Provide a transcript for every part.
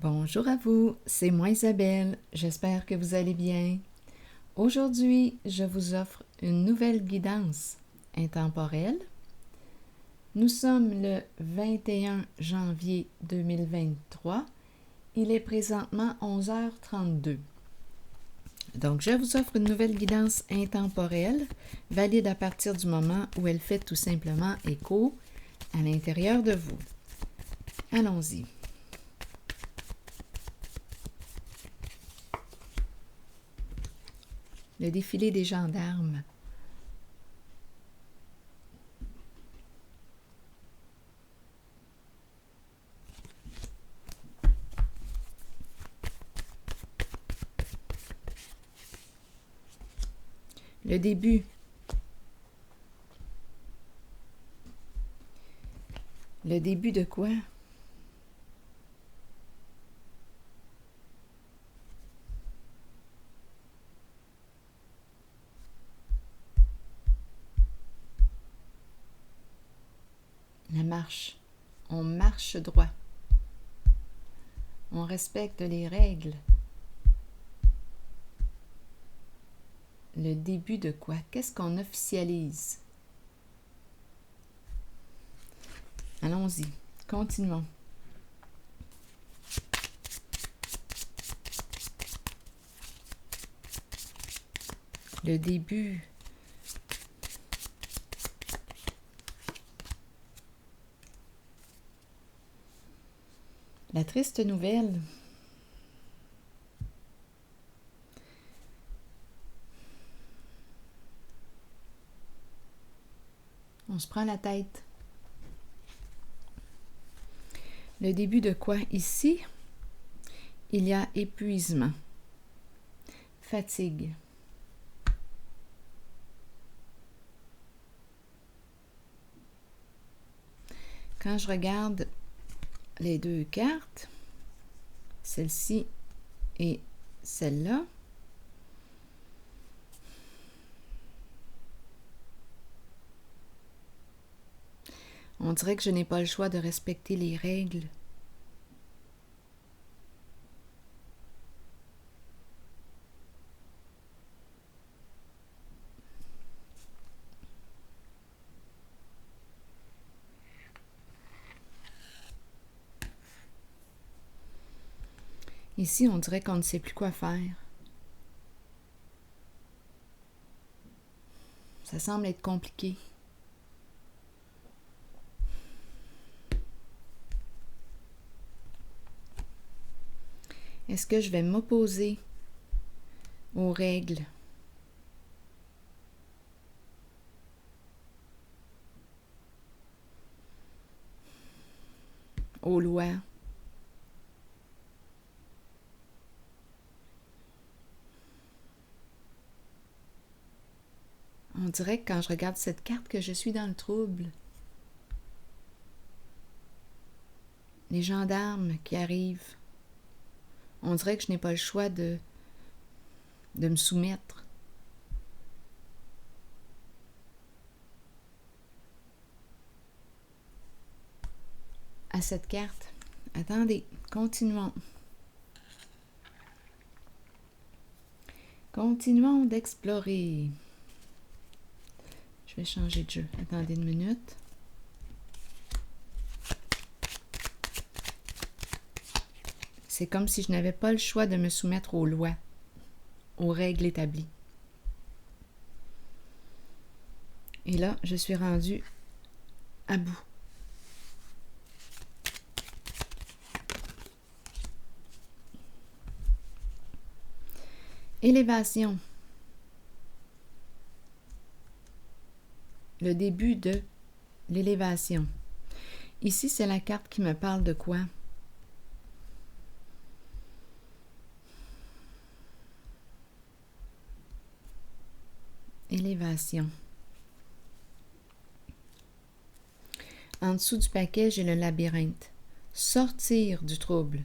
Bonjour à vous, c'est moi Isabelle, j'espère que vous allez bien. Aujourd'hui, je vous offre une nouvelle guidance intemporelle. Nous sommes le 21 janvier 2023, il est présentement 11h32. Donc, je vous offre une nouvelle guidance intemporelle, valide à partir du moment où elle fait tout simplement écho à l'intérieur de vous. Allons-y. Le défilé des gendarmes. Le début. Le début de quoi? La marche. On marche droit. On respecte les règles. Le début de quoi? Qu'est-ce qu'on officialise? Allons-y. Continuons. Le début. La triste nouvelle. On se prend la tête. Le début de quoi? Ici, il y a épuisement, fatigue. Quand je regarde les deux cartes, celle-ci et celle-là, on dirait que je n'ai pas le choix de respecter les règles. Ici, on dirait qu'on ne sait plus quoi faire. Ça semble être compliqué. Est-ce que je vais m'opposer aux règles? Aux lois? On dirait que quand je regarde cette carte que je suis dans le trouble. Les gendarmes qui arrivent. On dirait que je n'ai pas le choix de me soumettre. À cette carte. Attendez, continuons. Continuons d'explorer. Je vais changer de jeu. Attendez une minute. C'est comme si je n'avais pas le choix de me soumettre aux lois, aux règles établies. Et là, je suis rendue à bout. Élévation. Le début de l'élévation. Ici, c'est la carte qui me parle de quoi? Élévation. En dessous du paquet, j'ai le labyrinthe. Sortir du trouble.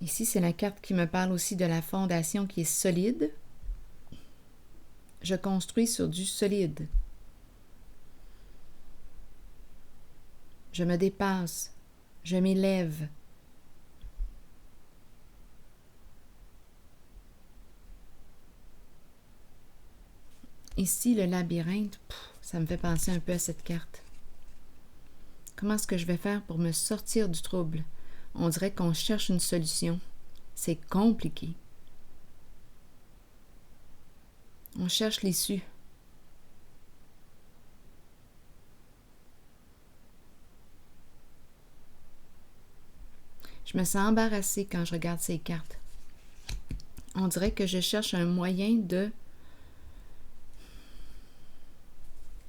Ici, c'est la carte qui me parle aussi de la fondation qui est solide. Je construis sur du solide. Je me dépasse. Je m'élève. Ici, le labyrinthe, ça me fait penser un peu à cette carte. Comment est-ce que je vais faire pour me sortir du trouble? On dirait qu'on cherche une solution. C'est compliqué. On cherche l'issue. Je me sens embarrassée quand je regarde ces cartes. On dirait que je cherche un moyen de...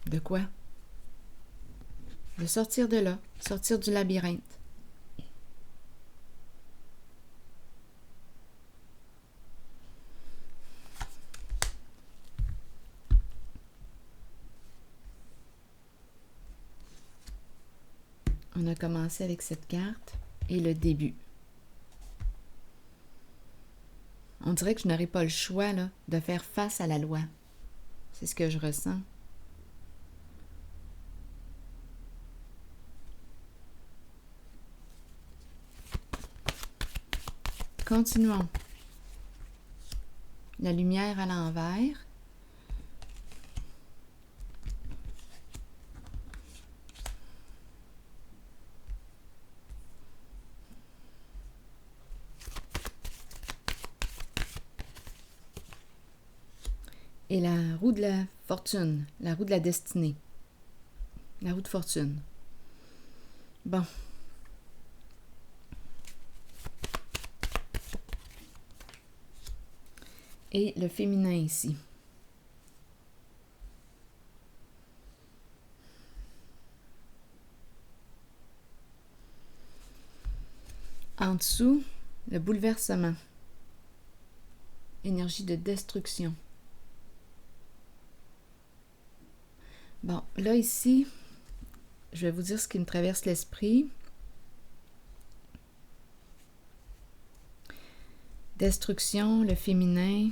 De quoi? De sortir de là, sortir du labyrinthe. On a commencé avec cette carte et le début. On dirait que je n'aurai pas le choix là, de faire face à la loi. C'est ce que je ressens. Continuons. La lumière à l'envers. Et la roue de la fortune, la roue de la destinée. La roue de fortune. Bon. Et le féminin ici. En dessous, le bouleversement. Énergie de destruction. Bon, là ici, je vais vous dire ce qui me traverse l'esprit. Destruction, le féminin.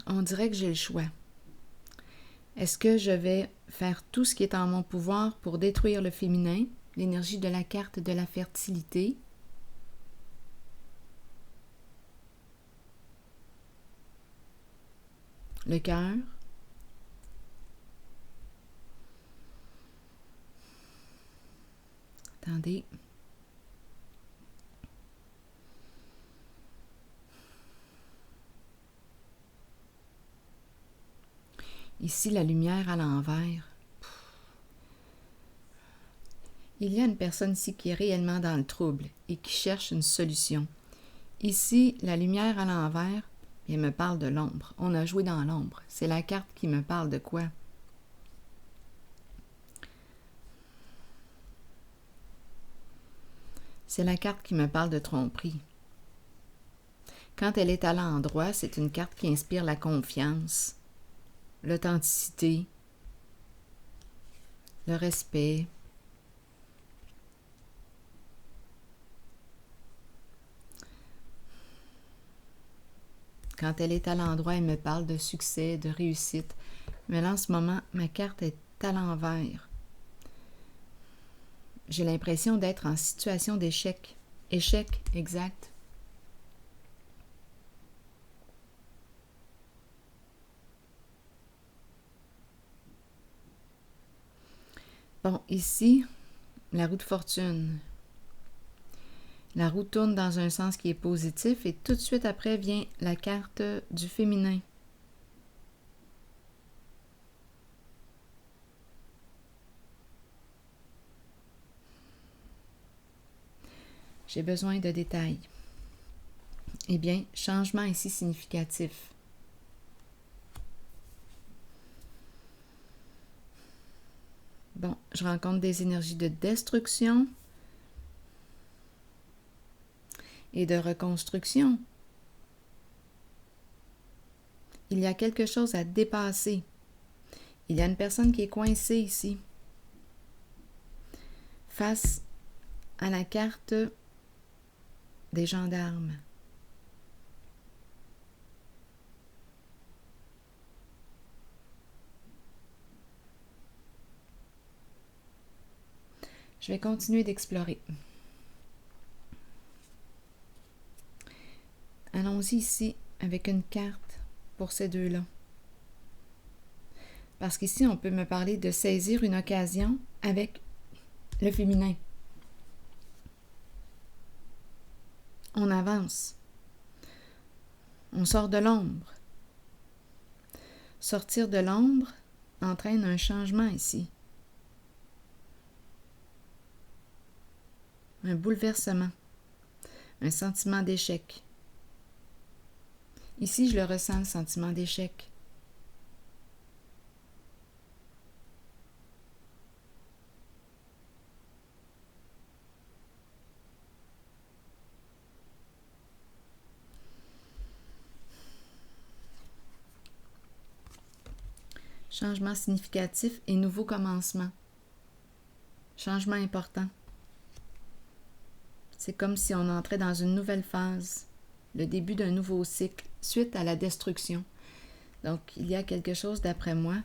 On dirait que j'ai le choix. Est-ce que je vais faire tout ce qui est en mon pouvoir pour détruire le féminin, l'énergie de la carte de la fertilité? Le cœur. Attendez. Ici, la lumière à l'envers. Il y a une personne ici qui est réellement dans le trouble et qui cherche une solution. Ici, la lumière à l'envers, elle me parle de l'ombre. On a joué dans l'ombre. C'est la carte qui me parle de quoi? C'est la carte qui me parle de tromperie. Quand elle est à l'endroit, c'est une carte qui inspire la confiance, l'authenticité, le respect. Quand elle est à l'endroit, elle me parle de succès, de réussite. Mais là, en ce moment, ma carte est à l'envers. J'ai l'impression d'être en situation d'échec. Échec, exact. Bon, ici, la roue de fortune. La roue tourne dans un sens qui est positif et tout de suite après vient la carte du féminin. J'ai besoin de détails. Eh bien, changement ici significatif. Bon, je rencontre des énergies de destruction et de reconstruction. Il y a quelque chose à dépasser. Il y a une personne qui est coincée ici, face à la carte des gendarmes. Je vais continuer d'explorer. Allons-y ici avec une carte pour ces deux-là. Parce qu'ici, on peut me parler de saisir une occasion avec le féminin. On avance. On sort de l'ombre. Sortir de l'ombre entraîne un changement ici. Un bouleversement. Un sentiment d'échec. Ici, je le ressens, le sentiment d'échec. Changement significatif et nouveau commencement. Changement important. C'est comme si on entrait dans une nouvelle phase, le début d'un nouveau cycle, suite à la destruction. Donc, il y a quelque chose, d'après moi,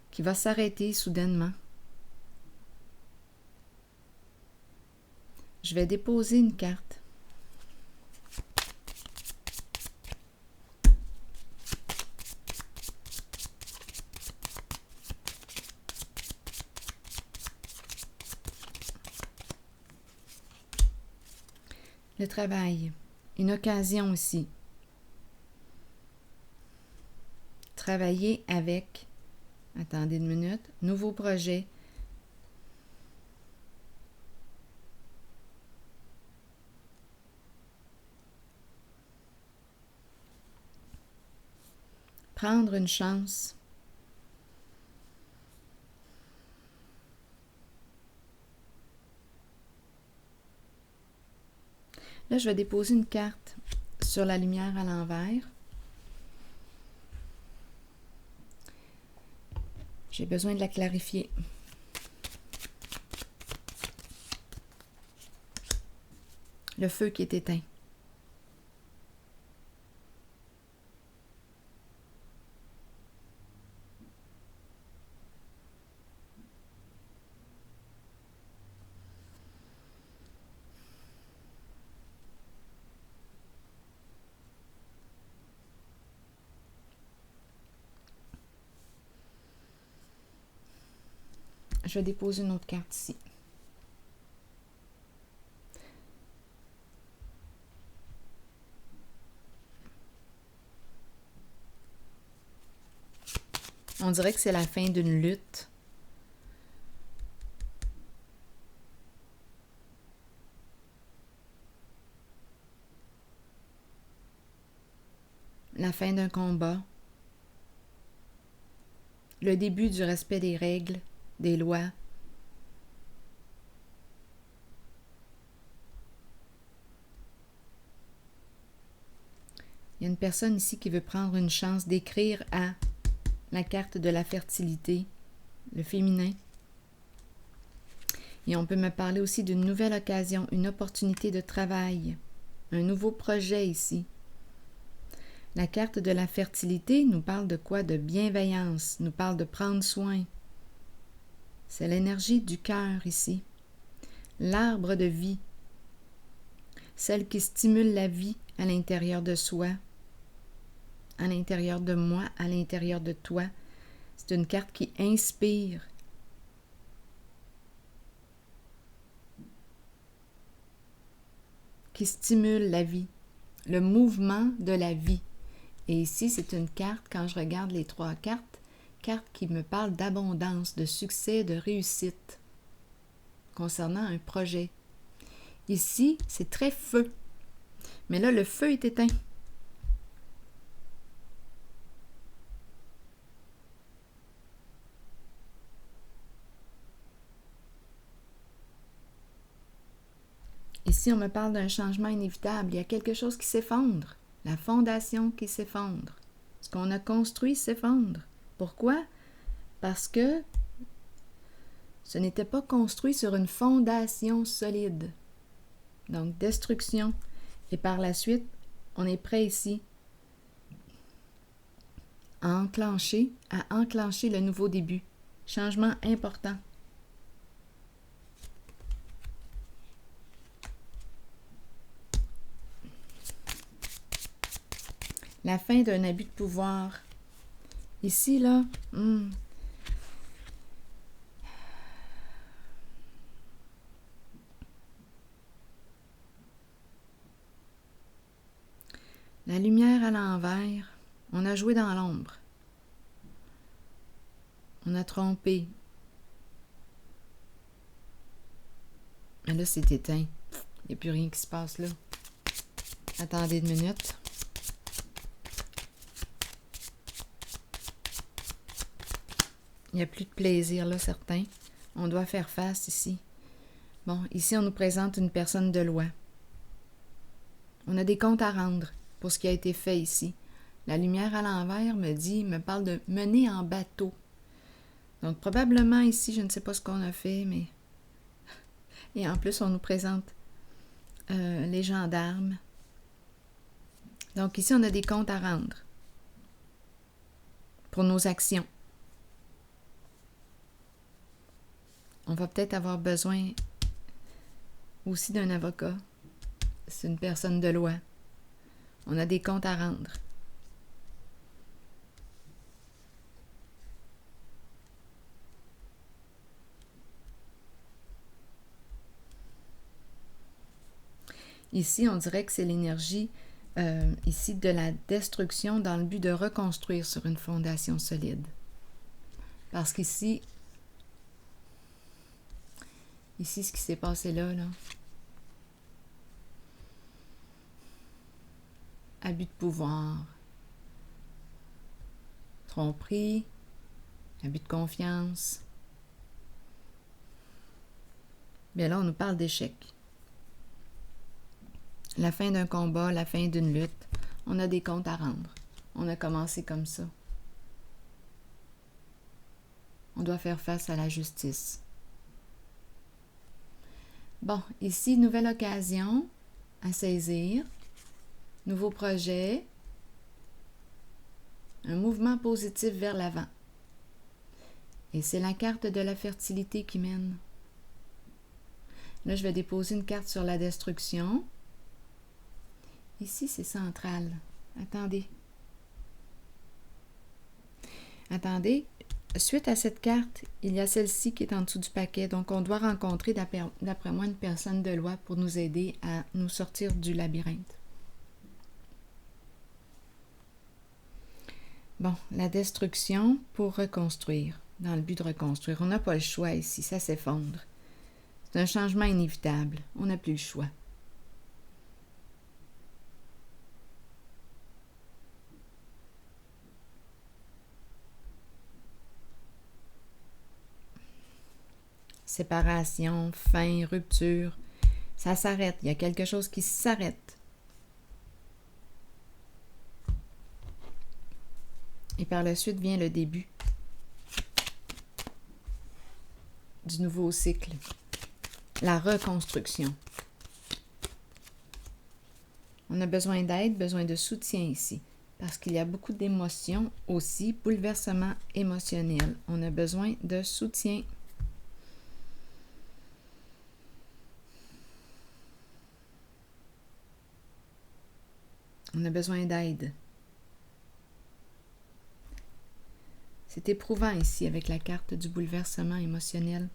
qui va s'arrêter soudainement. Je vais déposer une carte. Le travail, une occasion aussi. Travailler avec, attendez une minute, nouveau projet. Prendre une chance. Là, je vais déposer une carte sur la lumière à l'envers. J'ai besoin de la clarifier. Le feu qui est éteint. Je vais déposer une autre carte ici. On dirait que c'est la fin d'une lutte. La fin d'un combat. Le début du respect des règles, des lois. Il y a une personne ici qui veut prendre une chance d'écrire à la carte de la fertilité, le féminin. Et on peut me parler aussi d'une nouvelle occasion, une opportunité de travail, un nouveau projet ici. La carte de la fertilité nous parle de quoi? De bienveillance, nous parle de prendre soin. C'est l'énergie du cœur ici. L'arbre de vie, celle qui stimule la vie à l'intérieur de soi, à l'intérieur de moi, à l'intérieur de toi. C'est une carte qui inspire. Qui stimule la vie, le mouvement de la vie. Et ici, c'est une carte, quand je regarde les trois cartes qui me parlent d'abondance, de succès, de réussite concernant un projet. Ici, c'est très feu. Mais là, le feu est éteint. Ici, on me parle d'un changement inévitable. Il y a quelque chose qui s'effondre. La fondation qui s'effondre. Ce qu'on a construit s'effondre. Pourquoi? Parce que ce n'était pas construit sur une fondation solide. Donc, destruction. Et par la suite, on est prêt ici à enclencher le nouveau début. Changement important. La fin d'un abus de pouvoir. Ici, là, la lumière à l'envers. On a joué dans l'ombre. On a trompé. Mais là, c'est éteint. Il n'y a plus rien qui se passe là. Attendez une minute. Il n'y a plus de plaisir là, certain. On doit faire face ici. Bon, ici, on nous présente une personne de loi. On a des comptes à rendre pour ce qui a été fait ici. La lumière à l'envers me parle de mener en bateau. Donc, probablement ici, je ne sais pas ce qu'on a fait, mais... Et en plus, on nous présente les gendarmes. Donc, ici, on a des comptes à rendre pour nos actions. On va peut-être avoir besoin aussi d'un avocat. C'est une personne de loi. On a des comptes à rendre. Ici, on dirait que c'est l'énergie ici de la destruction dans le but de reconstruire sur une fondation solide. Parce qu'ici, ce qui s'est passé là, abus de pouvoir, tromperie, abus de confiance. Bien là, on nous parle d'échec. La fin d'un combat, la fin d'une lutte. On a des comptes à rendre. On a commencé comme ça. On doit faire face à la justice. Bon, ici, nouvelle occasion à saisir. Nouveau projet. Un mouvement positif vers l'avant. Et c'est la carte de la fertilité qui mène. Là, je vais déposer une carte sur la destruction. Ici, c'est central. Attendez. Suite à cette carte, il y a celle-ci qui est en dessous du paquet. Donc, on doit rencontrer, d'après moi, une personne de loi pour nous aider à nous sortir du labyrinthe. Bon, la destruction pour reconstruire, dans le but de reconstruire. On n'a pas le choix ici, ça s'effondre. C'est un changement inévitable. On n'a plus le choix. Séparation, fin, rupture. Ça s'arrête. Il y a quelque chose qui s'arrête. Et par la suite vient le début du nouveau cycle. La reconstruction. On a besoin d'aide, besoin de soutien ici. Parce qu'il y a beaucoup d'émotions aussi, bouleversement émotionnel. On a besoin de soutien. On a besoin d'aide. C'est éprouvant ici avec la carte du bouleversement émotionnel.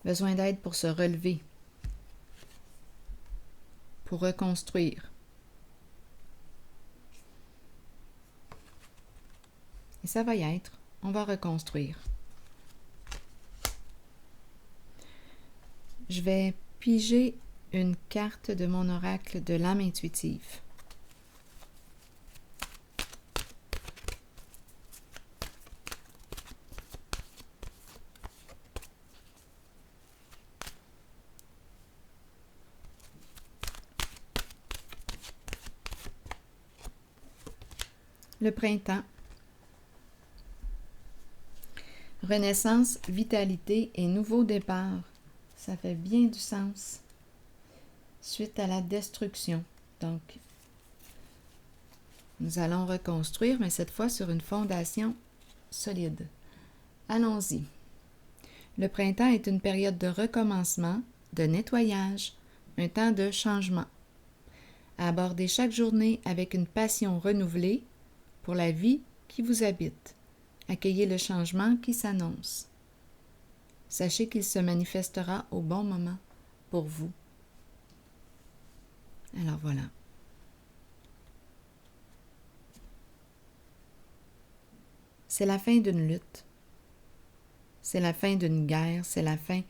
Besoin d'aide pour se relever, pour reconstruire. Et ça va y être. On va reconstruire. Je vais piger une carte de mon oracle de l'âme intuitive. Le printemps. Renaissance, vitalité et nouveau départ. Ça fait bien du sens. Suite à la destruction. Donc, nous allons reconstruire, mais cette fois sur une fondation solide. Allons-y. Le printemps est une période de recommencement, de nettoyage, un temps de changement. Abordez chaque journée avec une passion renouvelée pour la vie qui vous habite. Accueillez le changement qui s'annonce. Sachez qu'il se manifestera au bon moment pour vous. Alors voilà. C'est la fin d'une lutte. C'est la fin d'une guerre. C'est la fin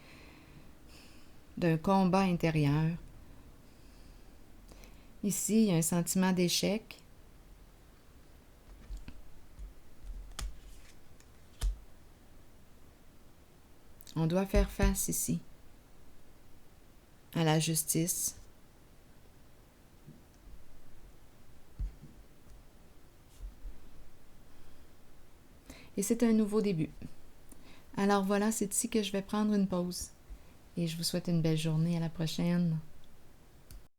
d'un combat intérieur. Ici, il y a un sentiment d'échec. On doit faire face ici à la justice. Et c'est un nouveau début. Alors voilà, c'est ici que je vais prendre une pause. Et je vous souhaite une belle journée. À la prochaine.